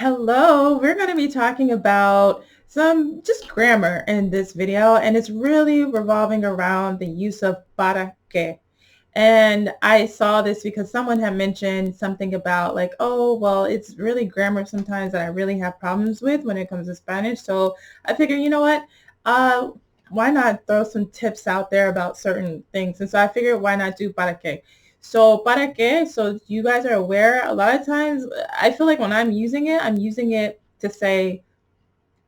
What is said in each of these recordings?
Hello, we're going to be talking about some just grammar in this video, and it's really revolving around the use of para qué. And I saw this because someone had mentioned something about like, oh, well, it's really grammar sometimes that I really have problems with when it comes to Spanish. So I figured, you know what? Uh, why not throw some tips out there about certain things? And so I figured, why not do para qué? So para qué, so you guys are aware, a lot of times I feel like when I'm using it to say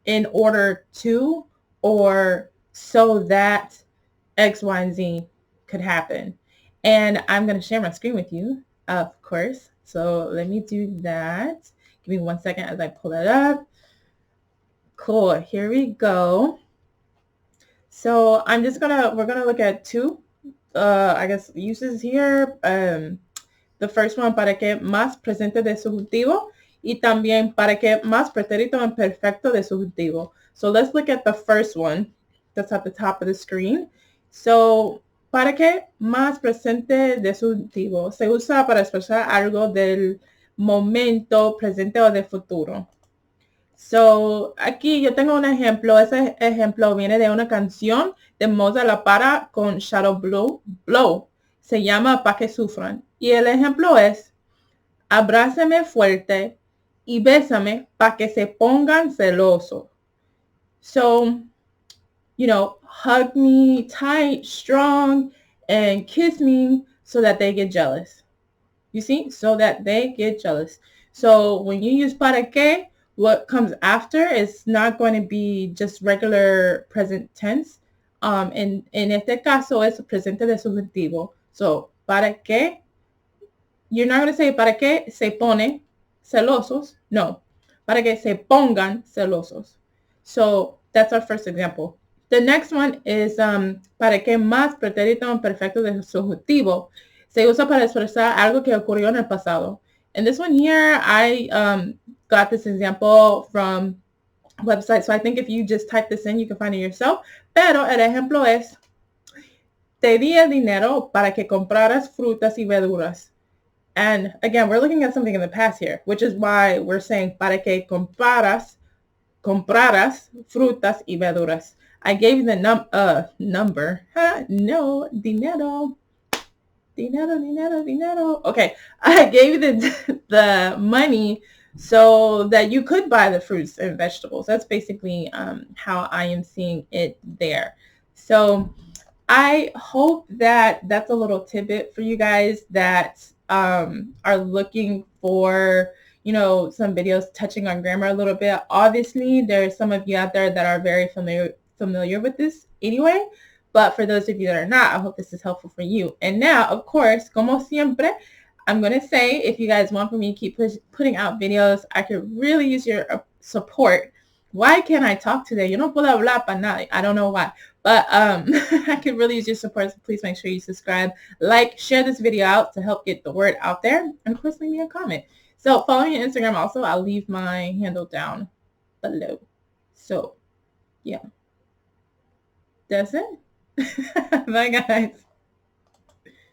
in order to or so that X, Y, and Z could happen. And I'm going to share my screen with you, of course. So let me do that. Give me 1 second as I pull that up. Cool. Here we go. So we're going to look at two, I guess, uses here. The first one, para que más presente de subjuntivo, y también para que más pretérito imperfecto de subjuntivo. So let's look at the first one that's at the top of the screen. So, para que más presente de subjuntivo se usa para expresar algo del momento presente o del futuro. So, aquí yo tengo un ejemplo. Ese ejemplo viene de una canción de Mozart La Para con Shadow Blow. Se llama Pa' que sufran. Y el ejemplo es, abrázame fuerte y bésame pa' que se pongan celosos. So, hug me tight, strong, and kiss me so that they get jealous. You see? So that they get jealous. So when you use para que, what comes after is not going to be just regular present tense. En este caso es presente de subjuntivo. So, para que, you're not going to say para que se pone celosos. No. Para que se pongan celosos. So that's our first example. The next one is para que más pretérito imperfecto de subjuntivo se usa para expresar algo que ocurrió en el pasado. And this one here, I got this example from a website. So I think if you just type this in, you can find it yourself. Pero el ejemplo es, te di el dinero para que compraras frutas y verduras. And again, we're looking at something in the past here, which is why we're saying para que compraras frutas y verduras. I gave you the number. No, dinero. Okay, I gave you the money so that you could buy the fruits and vegetables. That's basically how I am seeing it there. So I hope that that's a little tidbit for you guys that are looking for, some videos touching on grammar a little bit. Obviously, there's some of you out there that are very familiar with this anyway. But for those of you that are not, I hope this is helpful for you. And now, of course, como siempre, I'm going to say, if you guys want for me to keep putting out videos, I could really use your support. Why can't I talk today? You don't puedo hablar para nada. I don't know why. But I could really use your support, so please make sure you subscribe, like, share this video out to help get the word out there. And, of course, leave me a comment. So follow me on Instagram also. I'll leave my handle down below. So, yeah. That's it. Bye, guys.